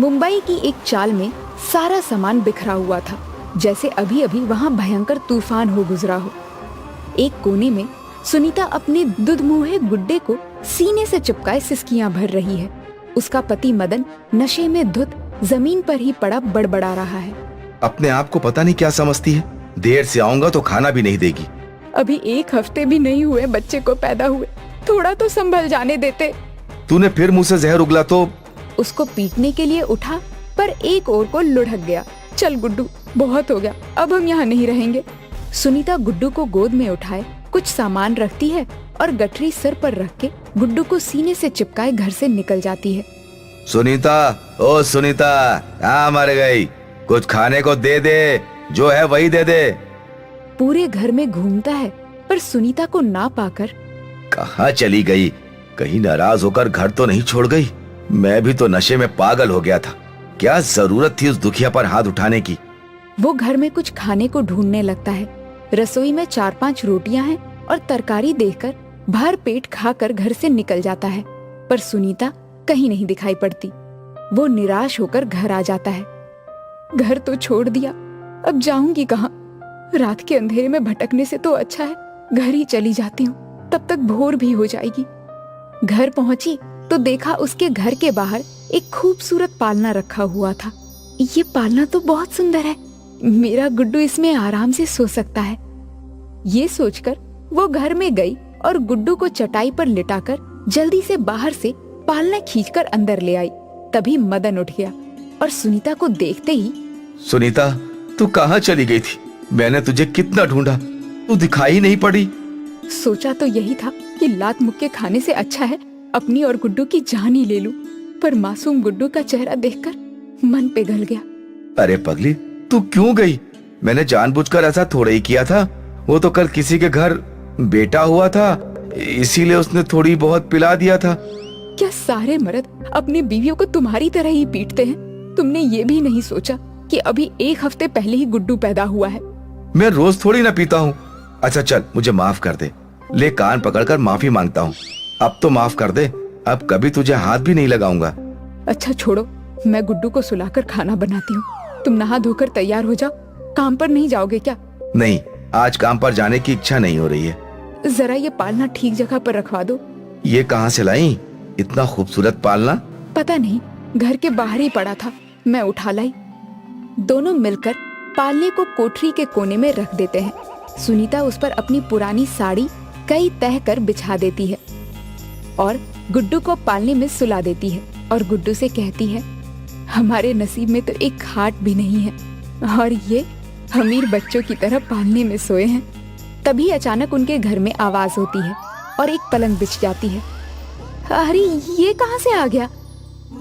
मुंबई की एक चाल में सारा सामान बिखरा हुआ था, जैसे अभी अभी वहां भयंकर तूफान हो गुजरा हो। एक कोने में सुनीता अपने दुधमुहे गुड्डे को सीने से चिपकाए सिसकियां भर रही है। उसका पति मदन नशे में धुत जमीन पर ही पड़ा बड़बड़ा रहा है। अपने आप को पता नहीं क्या समझती है, देर से आऊंगा तो खाना भी नहीं देगी। अभी 1 हफ्ते भी नहीं हुए बच्चे को पैदा हुए, थोड़ा तो संभल जाने देते। तूने फिर मुंह से जहर उगला तो। उसको पीटने के लिए उठा पर एक और को लुढ़क गया। चल गुड्डू, बहुत हो गया, अब हम यहाँ नहीं रहेंगे। सुनीता गुड्डू को गोद में उठाए कुछ सामान रखती है और गठरी सिर पर रख के गुड्डू को सीने से चिपकाए घर से निकल जाती है। सुनीता, ओ सुनीता, कहाँ मर गई? कुछ खाने को दे दे, जो है वही दे दे। पूरे घर में घूमता है पर सुनीता को ना पाकर कहाँ चली गई? कहीं नाराज होकर घर तो नहीं छोड़ गई? मैं भी तो नशे में पागल हो गया था, क्या जरूरत थी उस दुखिया पर हाथ उठाने की। वो घर में कुछ खाने को ढूंढने लगता है। रसोई में 4-5 रोटियां हैं और तरकारी देखकर भर पेट खाकर घर से निकल जाता है, पर सुनीता कहीं नहीं दिखाई पड़ती। वो निराश होकर घर आ जाता है। घर तो छोड़ दिया, अब जाऊंगी कहाँ? रात के अंधेरे में भटकने से तो अच्छा है घर ही चली जाती हूँ, तब तक भोर भी हो जाएगी। घर पहुंची तो देखा उसके घर के बाहर एक खूबसूरत पालना रखा हुआ था। ये पालना तो बहुत सुंदर है, मेरा गुड्डू इसमें आराम से सो सकता है। ये सोचकर वो घर में गई और गुड्डू को चटाई पर लिटाकर जल्दी से बाहर से पालना खींचकर अंदर ले आई। तभी मदन उठ गया और सुनीता को देखते ही, सुनीता, तू कहाँ चली गई थी? मैंने तुझे कितना ढूंढा, तू दिखाई नहीं पड़ी। सोचा तो यही था कि लात मुक्के खाने से अच्छा है अपनी और गुड्डू की जान ही ले लूं, पर मासूम गुड्डू का चेहरा देखकर मन पिघल गया। अरे पगली, तू क्यों गई? मैंने जानबूझकर ऐसा थोड़ा ही किया था। वो तो कल किसी के घर बेटा हुआ था, इसीलिए उसने थोड़ी बहुत पिला दिया था। क्या सारे मर्द अपनी बीवियों को तुम्हारी तरह ही पीटते हैं? तुमने ये भी नहीं सोचा कि अभी 1 हफ्ते पहले ही गुड्डू पैदा हुआ है। मैं रोज थोड़ी ना पीता हूँ। अच्छा चल, मुझे माफ कर दे। ले, कान पकड़कर माफी मांगता हूँ। अब तो माफ कर दे, अब कभी तुझे हाथ भी नहीं लगाऊंगा। अच्छा छोड़ो, मैं गुड्डू को सुलाकर खाना बनाती हूँ। तुम नहा धोकर तैयार हो जाओ। काम पर नहीं जाओगे क्या? नहीं, आज काम पर जाने की इच्छा नहीं हो रही है। जरा ये पालना ठीक जगह पर रखवा दो। ये कहाँ से लाई इतना खूबसूरत पालना? पता नहीं, घर के बाहर ही पड़ा था, मैं उठा लाई। दोनों मिलकर पालने को कोठरी के कोने में रख देते हैं। सुनीता उस पर अपनी पुरानी साड़ी कई तह कर बिछा देती है और गुड्डू को पालने में सुला देती है और गुड्डू से कहती है, हमारे नसीब में तो एक खाट भी नहीं है और ये अमीर बच्चों की तरह पालने में सोए हैं। तभी अचानक उनके घर में आवाज होती है और एक पलंग बिछ जाती है। अरे ये कहाँ से आ गया?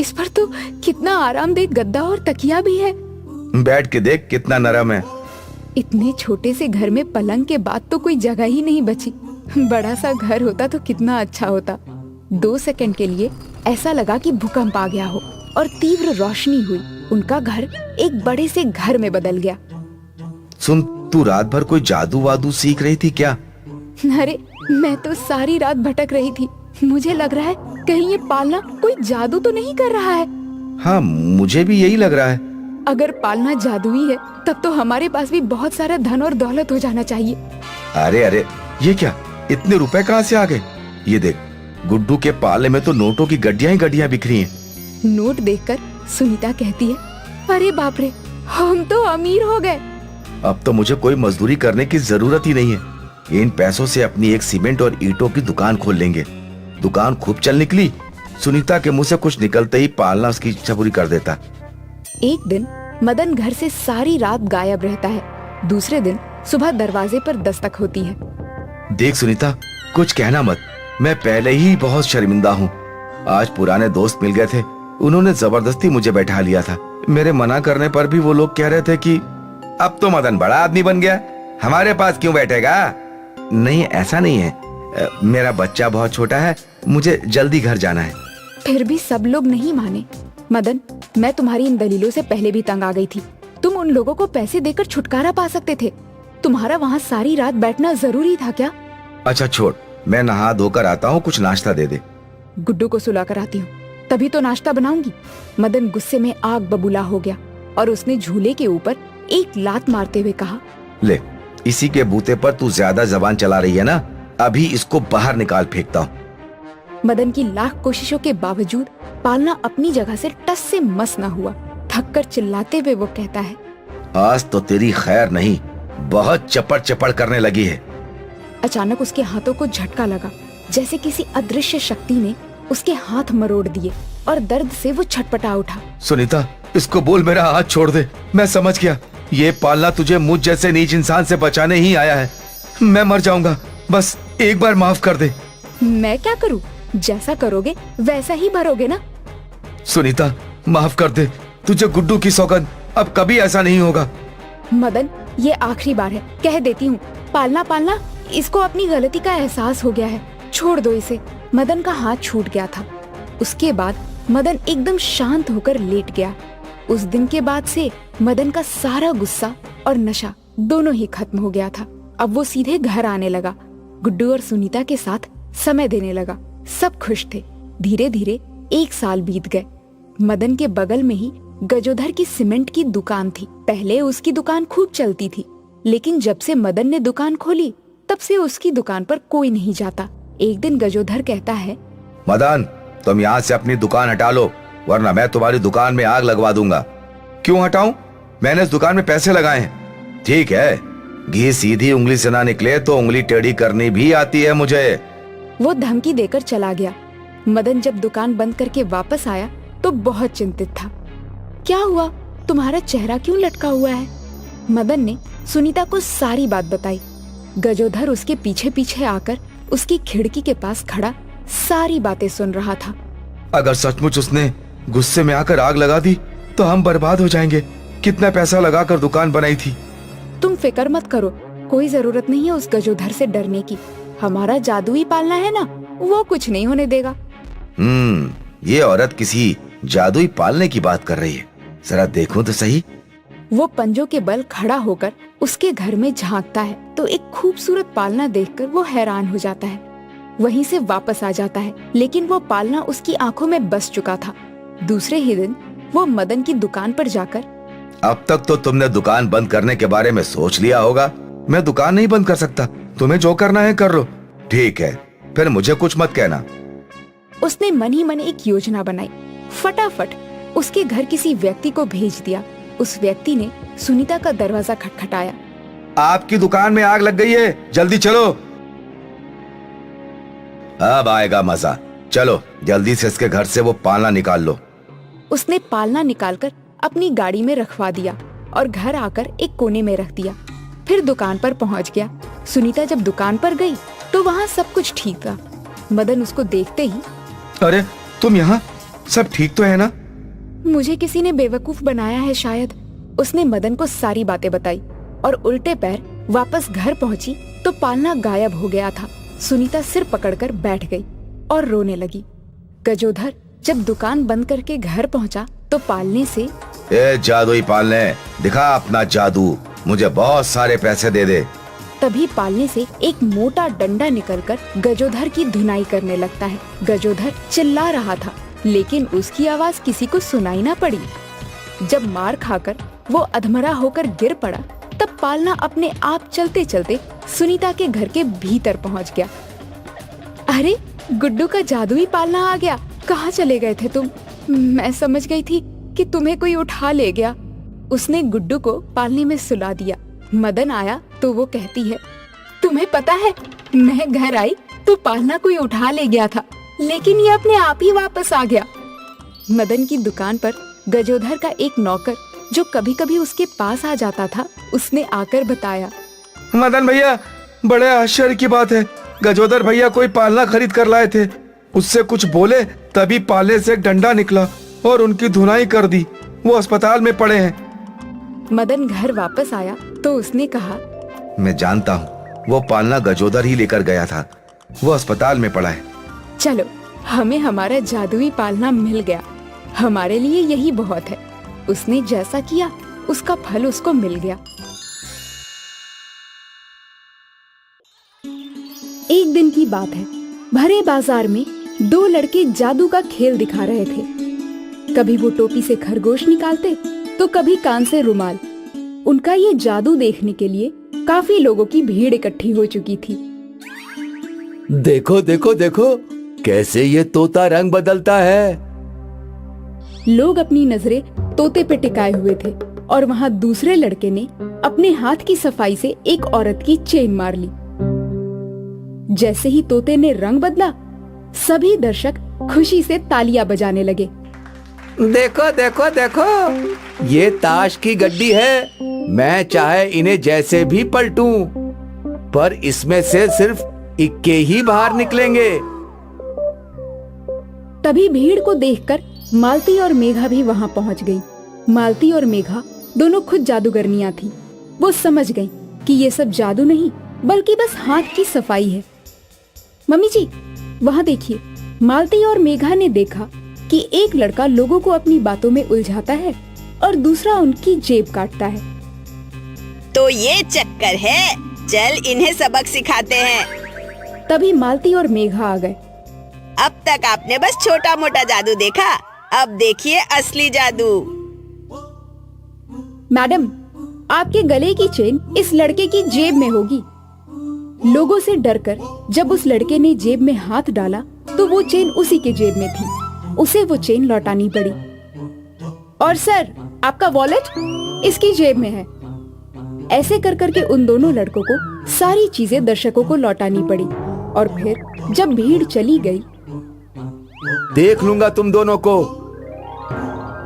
इस पर तो कितना आरामदेह गद्दा और तकिया भी है। बैठ के देख कितना नरम है। इतने छोटे से घर में पलंग के बाद तो कोई जगह ही नहीं बची। बड़ा सा घर होता तो कितना अच्छा होता। 2 सेकंड के लिए ऐसा लगा कि भूकंप आ गया हो और तीव्र रोशनी हुई। उनका घर एक बड़े से घर में बदल गया। सुन, तू रात भर कोई जादू वादू सीख रही थी क्या? अरे मैं तो सारी रात भटक रही थी। मुझे लग रहा है कहीं ये पालना कोई जादू तो नहीं कर रहा है। हाँ, मुझे भी यही लग रहा है। अगर पालना जादुई है तब तो हमारे पास भी बहुत सारा धन और दौलत हो जाना चाहिए। अरे अरे, ये क्या, इतने रुपए कहाँ से आ गए? ये देख, गुड्डू के पाले में तो नोटों की गड्डियां ही गड्डियां बिखरी हैं। नोट देखकर सुनीता कहती है, अरे बाप रे, हम तो अमीर हो गए। अब तो मुझे कोई मजदूरी करने की जरूरत ही नहीं है। इन पैसों से अपनी एक सीमेंट और ईंटों की दुकान खोल लेंगे। दुकान खूब चल निकली। सुनीता के मुंह से कुछ निकलते ही पालना उसकी इच्छा पूरी कर देता। एक दिन मदन घर से सारी रात गायब रहता है। दूसरे दिन सुबह दरवाजे पर दस्तक होती है। देख सुनीता, कुछ कहना मत, मैं पहले ही बहुत शर्मिंदा हूँ। आज पुराने दोस्त मिल गए थे, उन्होंने जबरदस्ती मुझे बैठा लिया था। मेरे मना करने पर भी वो लोग कह रहे थे कि अब तो मदन बड़ा आदमी बन गया, हमारे पास क्यों बैठेगा? नहीं, ऐसा नहीं है, मेरा बच्चा बहुत छोटा है, मुझे जल्दी घर जाना है। फिर भी सब लोग नहीं माने। मदन, मैं तुम्हारी इन दलीलों से पहले भी तंग आ गई थी। तुम उन लोगों को पैसे देकर छुटकारा पा सकते थे। तुम्हारा वहाँ सारी रात बैठना जरूरी था क्या? अच्छा छोड़, मैं नहा धोकर आता हूँ, कुछ नाश्ता दे दे। गुड्डू को सुला कर आती हूँ, तभी तो नाश्ता बनाऊंगी। मदन गुस्से में आग बबूला हो गया और उसने झूले के ऊपर एक लात मारते हुए कहा, ले, इसी के बूते पर तू ज्यादा जबान चला रही है ना, अभी इसको बाहर निकाल फेंकता हूँ। मदन की लाख कोशिशों के बावजूद पालना अपनी जगह से टस से मस न हुआ। थककर चिल्लाते हुए वो कहता है, आज तो तेरी खैर नहीं, बहुत चपड़ चपड़ करने लगी है। अचानक उसके हाथों को झटका लगा, जैसे किसी अदृश्य शक्ति ने उसके हाथ मरोड़ दिए और दर्द से वो छटपटा उठा। सुनीता, इसको बोल मेरा हाथ छोड़ दे। मैं समझ गया, ये पालना तुझे मुझ जैसे नीच इंसान से बचाने ही आया है। मैं मर जाऊंगा, बस एक बार माफ कर दे। मैं क्या करूं? जैसा करोगे वैसा ही भरोगे ना। सुनीता, माफ कर दे, तुझे गुड्डू की सौगंध, अब कभी ऐसा नहीं होगा। मदन, ये आखिरी बार है, कह देती हूँ। पालना, इसको अपनी गलती का एहसास हो गया है, छोड़ दो इसे। मदन का हाथ छूट गया था। उसके बाद मदन एकदम शांत होकर लेट गया। उस दिन के बाद से मदन का सारा गुस्सा और नशा दोनों ही खत्म हो गया था। अब वो सीधे घर आने लगा, गुड्डू और सुनीता के साथ समय देने लगा। सब खुश थे। धीरे धीरे 1 साल बीत गए। मदन के बगल में ही गजोधर की सीमेंट की दुकान थी। पहले उसकी दुकान खूब चलती थी, लेकिन जब से मदन ने दुकान खोली तब से उसकी दुकान पर कोई नहीं जाता। एक दिन गजोधर कहता है, मदन, तुम यहाँ से अपनी दुकान हटा लो, वरना मैं तुम्हारी दुकान में आग लगवा दूंगा। क्यों हटाऊं? मैंने इस दुकान में पैसे लगाए हैं। ठीक है, घी सीधी उंगली से ना निकले तो उंगली टेढ़ी करनी भी आती है मुझे। वो धमकी देकर चला गया। मदन जब दुकान बंद करके वापस आया तो बहुत चिंतित था। क्या हुआ? तुम्हारा चेहरा क्यों लटका हुआ है? मदन ने सुनीता को सारी बात बताई। गजोधर उसके पीछे पीछे आकर उसकी खिड़की के पास खड़ा सारी बातें सुन रहा था। अगर सचमुच उसने गुस्से में आकर आग लगा दी तो हम बर्बाद हो जाएंगे। कितना पैसा लगाकर दुकान बनाई थी। तुम फिक्र मत करो, कोई जरूरत नहीं है उस गजोधर से डरने की। हमारा जादुई पालना है ना, वो कुछ नहीं होने देगा। ये औरत किसी जादुई पालने की बात कर रही है, जरा देखूं तो सही। वो पंजों के बल खड़ा होकर उसके घर में झांकता है तो एक खूबसूरत पालना देखकर वो हैरान हो जाता है। वहीं से वापस आ जाता है, लेकिन वो पालना उसकी आंखों में बस चुका था। दूसरे ही दिन वो मदन की दुकान पर जाकर, अब तक तो तुमने दुकान बंद करने के बारे में सोच लिया होगा। मैं दुकान नहीं बंद कर सकता, तुम्हें जो करना है कर लो। ठीक है, फिर मुझे कुछ मत कहना। उसने मन ही मन एक योजना बनाई। फटाफट उसके घर किसी व्यक्ति को भेज दिया। उस व्यक्ति ने सुनीता का दरवाजा खटखटाया। आपकी दुकान में आग लग गई है, जल्दी चलो। अब आएगा मजा, चलो जल्दी से इसके घर से वो पालना निकाल लो। उसने पालना निकालकर अपनी गाड़ी में रखवा दिया और घर आकर एक कोने में रख दिया। फिर दुकान पर पहुंच गया। सुनीता जब दुकान पर गई तो वहाँ सब कुछ ठीक था। मदन उसको देखते ही, अरे तुम यहाँ, सब ठीक तो है ना? मुझे किसी ने बेवकूफ बनाया है शायद। उसने मदन को सारी बातें बताई और उल्टे पैर वापस घर पहुंची तो पालना गायब हो गया था। सुनीता सिर पकड़कर बैठ गई और रोने लगी। गजोधर जब दुकान बंद करके घर पहुंचा तो पालने से, ए जादुई पालने, दिखा अपना जादू, मुझे बहुत सारे पैसे दे दे। तभी पालने से एक मोटा डंडा निकलकर गजोधर की धुनाई करने लगता है। गजोधर चिल्ला रहा था, लेकिन उसकी आवाज किसी को सुनाई ना पड़ी। जब मार खाकर वो अधमरा होकर गिर पड़ा तब पालना अपने आप चलते चलते सुनीता के घर के भीतर पहुंच गया। अरे गुड्डू का जादुई पालना आ गया, कहाँ चले गए थे तुम? मैं समझ गई थी कि तुम्हें कोई उठा ले गया। उसने गुड्डू को पालने में सुला दिया। मदन आया तो वो कहती है, तुम्हें पता है मैं घर आई तो पालना कोई उठा ले गया था, लेकिन ये अपने आप ही वापस आ गया। मदन की दुकान पर गजोधर का एक नौकर जो कभी कभी उसके पास आ जाता था, उसने आकर बताया, मदन भैया, बड़े आश्चर्य की बात है, गजोधर भैया कोई पालना खरीद कर लाए थे। उससे कुछ बोले तभी पाले से एक डंडा निकला और उनकी धुनाई कर दी। वो अस्पताल में पड़े हैं। मदन घर वापस आया तो उसने कहा, मैं जानता हूँ, वो पालना गजोधर ही लेकर गया था, वो अस्पताल में पड़ा है। चलो, हमें हमारा जादुई पालना मिल गया, हमारे लिए यही बहुत है। उसने जैसा किया उसका फल उसको मिल गया। एक दिन की बात है, भरे बाजार में दो लड़के जादू का खेल दिखा रहे थे। कभी वो टोपी से खरगोश निकालते तो कभी कान से रुमाल। उनका ये जादू देखने के लिए काफी लोगों की भीड़ इकट्ठी हो चुकी थी। देखो देखो देखो, कैसे ये तोता रंग बदलता है। लोग अपनी नजरें तोते पे टिकाए हुए थे और वहाँ दूसरे लड़के ने अपने हाथ की सफाई से एक औरत की चेन मार ली। जैसे ही तोते ने रंग बदला, सभी दर्शक खुशी से तालियां बजाने लगे। देखो देखो देखो, ये ताश की गड्डी है। मैं चाहे इन्हें जैसे भी पलटूं, पर इसमें से सिर्फ इक्के ही बाहर निकलेंगे। तभी भीड़ को देखकर मालती और मेघा भी वहां पहुंच गई। मालती और मेघा दोनों खुद जादूगरनियां थी। वो समझ गई कि ये सब जादू नहीं बल्कि बस हाथ की सफाई है। मम्मी जी, वहां देखिए। मालती और मेघा ने देखा कि एक लड़का लोगों को अपनी बातों में उलझाता है और दूसरा उनकी जेब काटता है। तो ये चक्कर है, चल इन्हें सबक सिखाते हैं। तभी मालती और मेघा आ गए। अब तक आपने बस छोटा मोटा जादू देखा, अब देखिए असली जादू। मैडम, आपके गले की चेन इस लड़के की जेब में होगी। लोगों से डरकर जब उस लड़के ने जेब में हाथ डाला तो वो चेन उसी के जेब में थी। उसे वो चेन लौटानी पड़ी। और सर, आपका वॉलेट इसकी जेब में है। ऐसे कर करके उन दोनों लड़कों को सारी चीजें दर्शकों को लौटानी पड़ी। और फिर जब भीड़ चली गई, देख लूंगा तुम दोनों को।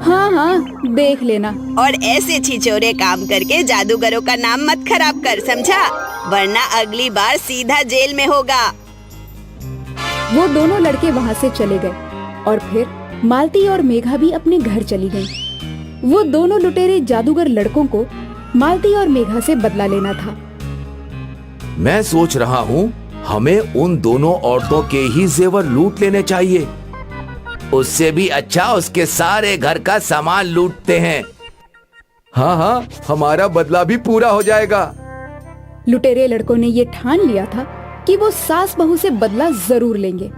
हाँ हाँ, देख लेना। और ऐसे छिछोरे काम करके जादूगरों का नाम मत खराब कर, समझा? वरना अगली बार सीधा जेल में होगा। वो दोनों लड़के वहाँ से चले गए और फिर मालती और मेघा भी अपने घर चली गई। वो दोनों लुटेरे जादूगर लड़कों को मालती और मेघा से बदला लेना था। मैं सोच रहा हूँ हमें उन दोनों औरतों के ही जेवर लूट लेने चाहिए। उससे भी अच्छा उसके सारे घर का सामान लूटते हैं। हाँ हाँ, हमारा बदला भी पूरा हो जाएगा। लुटेरे लड़कों ने ये ठान लिया था कि वो सास बहू से बदला जरूर लेंगे,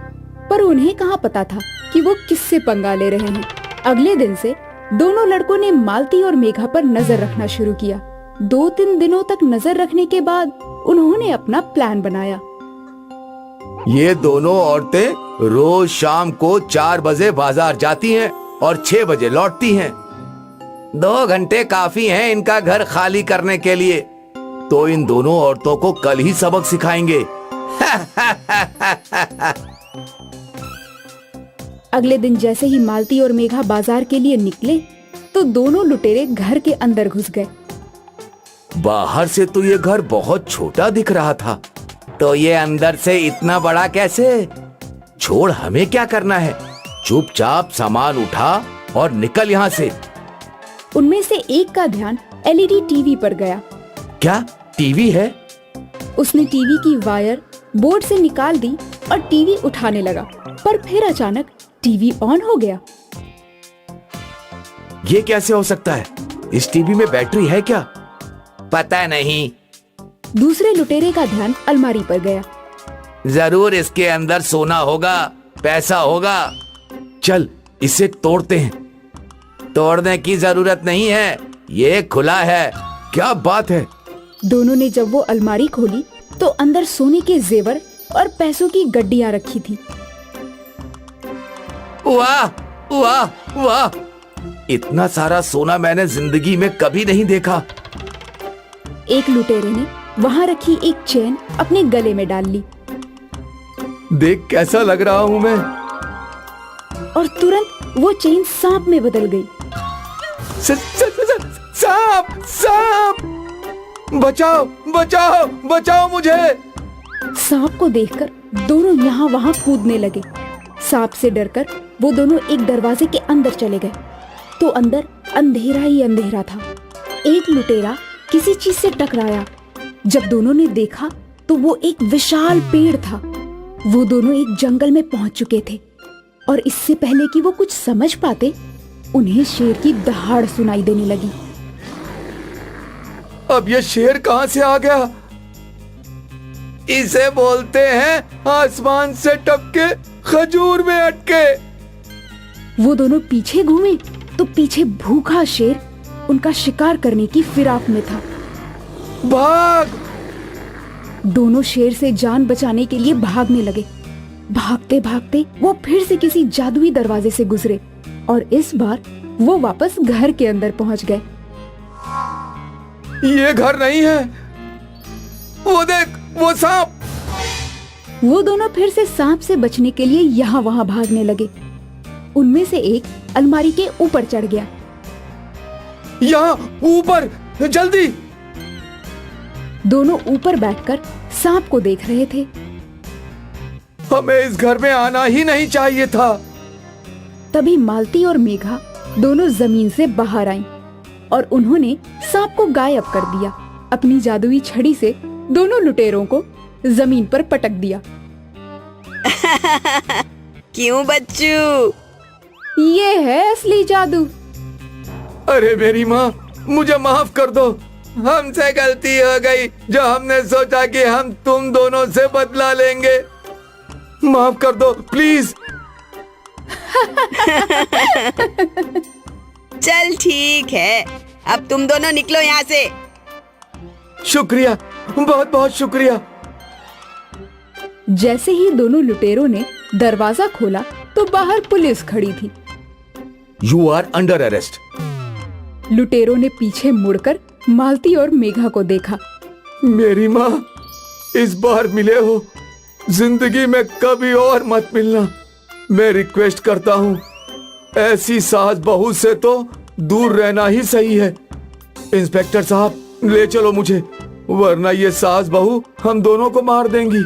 पर उन्हें कहाँ पता था कि वो किससे पंगा ले रहे हैं। अगले दिन से दोनों लड़कों ने मालती और मेघा पर नजर रखना शुरू किया। 2-3 दिनों तक नजर रखने के बाद उन्होंने अपना प्लान बनाया। ये दोनों औरतें रोज शाम को 4 बजे बाजार जाती हैं और 6 बजे लौटती हैं। 2 घंटे काफी हैं इनका घर खाली करने के लिए। तो इन दोनों औरतों को कल ही सबक सिखाएंगे। अगले दिन जैसे ही मालती और मेघा बाजार के लिए निकले तो दोनों लुटेरे घर के अंदर घुस गए। बाहर से तो ये घर बहुत छोटा दिख रहा था, तो ये अंदर से इतना बड़ा कैसे? छोड़, हमें क्या करना है? चुपचाप सामान उठा और निकल यहाँ से। उनमें से एक का ध्यान एलईडी टीवी पर गया। क्या टीवी है? उसने टीवी की वायर बोर्ड से निकाल दी और टीवी उठाने लगा, पर फिर अचानक टीवी ऑन हो गया। ये कैसे हो सकता है? इस टीवी में बैटरी है क्या? पता नहीं। दूसरे लुटेरे का ध्यान अलमारी पर गया। जरूर इसके अंदर सोना होगा, पैसा होगा। चल इसे तोड़ते हैं। तोड़ने की जरूरत नहीं है, ये खुला है। क्या बात है? दोनों ने जब वो अलमारी खोली तो अंदर सोने के जेवर और पैसों की गड्डियां रखी थी। वाह वाह वाह, इतना सारा सोना मैंने जिंदगी में कभी नहीं देखा। एक लुटेरे ने वहाँ रखी एक चेन अपने गले में डाल ली। देख कैसा लग रहा हूँ मैं। और तुरंत वो चेन सांप में बदल गई। सांप सांप, बचाओ बचाओ बचाओ मुझे। सांप को देखकर दोनों यहाँ वहाँ कूदने लगे। सांप से डरकर वो दोनों एक दरवाजे के अंदर चले गए तो अंदर अंधेरा ही अंधेरा था। एक लुटेरा किसी चीज से टकराया। जब दोनों ने देखा तो वो एक विशाल पेड़ था। वो दोनों एक जंगल में पहुंच चुके थे और इससे पहले कि वो कुछ समझ पाते, उन्हें शेर की दहाड़ सुनाई देने लगी। अब ये शेर कहां से आ गया? इसे बोलते हैं आसमान से टपके खजूर में अटके। वो दोनों पीछे घूमे तो पीछे भूखा शेर उनका शिकार करने की फिराक में था। भाग! दोनों शेर से जान बचाने के लिए भागने लगे। भागते भागते वो फिर से किसी जादुई दरवाजे से गुजरे और इस बार वो वापस घर के अंदर पहुंच गए। ये घर नहीं है। वो देख, वो सांप! वो दोनों फिर से सांप से बचने के लिए यहाँ वहाँ भागने लगे। उनमें से एक अलमारी के ऊपर चढ़ गया। यहाँ ऊपर, जल्दी! दोनों ऊपर बैठकर सांप को देख रहे थे। हमें इस घर में आना ही नहीं चाहिए था। तभी मालती और मेघा दोनों जमीन से बाहर आईं और उन्होंने सांप को गायब कर दिया। अपनी जादुई छड़ी से दोनों लुटेरों को जमीन पर पटक दिया। क्यों बच्चू? ये है असली जादू। अरे मेरी माँ, मुझे माफ कर दो। हमसे गलती हो गई जो हमने सोचा कि हम तुम दोनों से बदला लेंगे। माफ कर दो प्लीज। चल ठीक है, अब तुम दोनों निकलो यहाँ से। शुक्रिया, बहुत बहुत शुक्रिया। जैसे ही दोनों लुटेरों ने दरवाजा खोला तो बाहर पुलिस खड़ी थी। You are under arrest. लुटेरों ने पीछे मुड़कर मालती और मेघा को देखा। मेरी माँ, इस बार मिले हो, जिंदगी में कभी और मत मिलना। मैं रिक्वेस्ट करता हूँ, ऐसी सास बहू से तो दूर रहना ही सही है। इंस्पेक्टर साहब, ले चलो मुझे, वरना ये सास बहू हम दोनों को मार देंगी।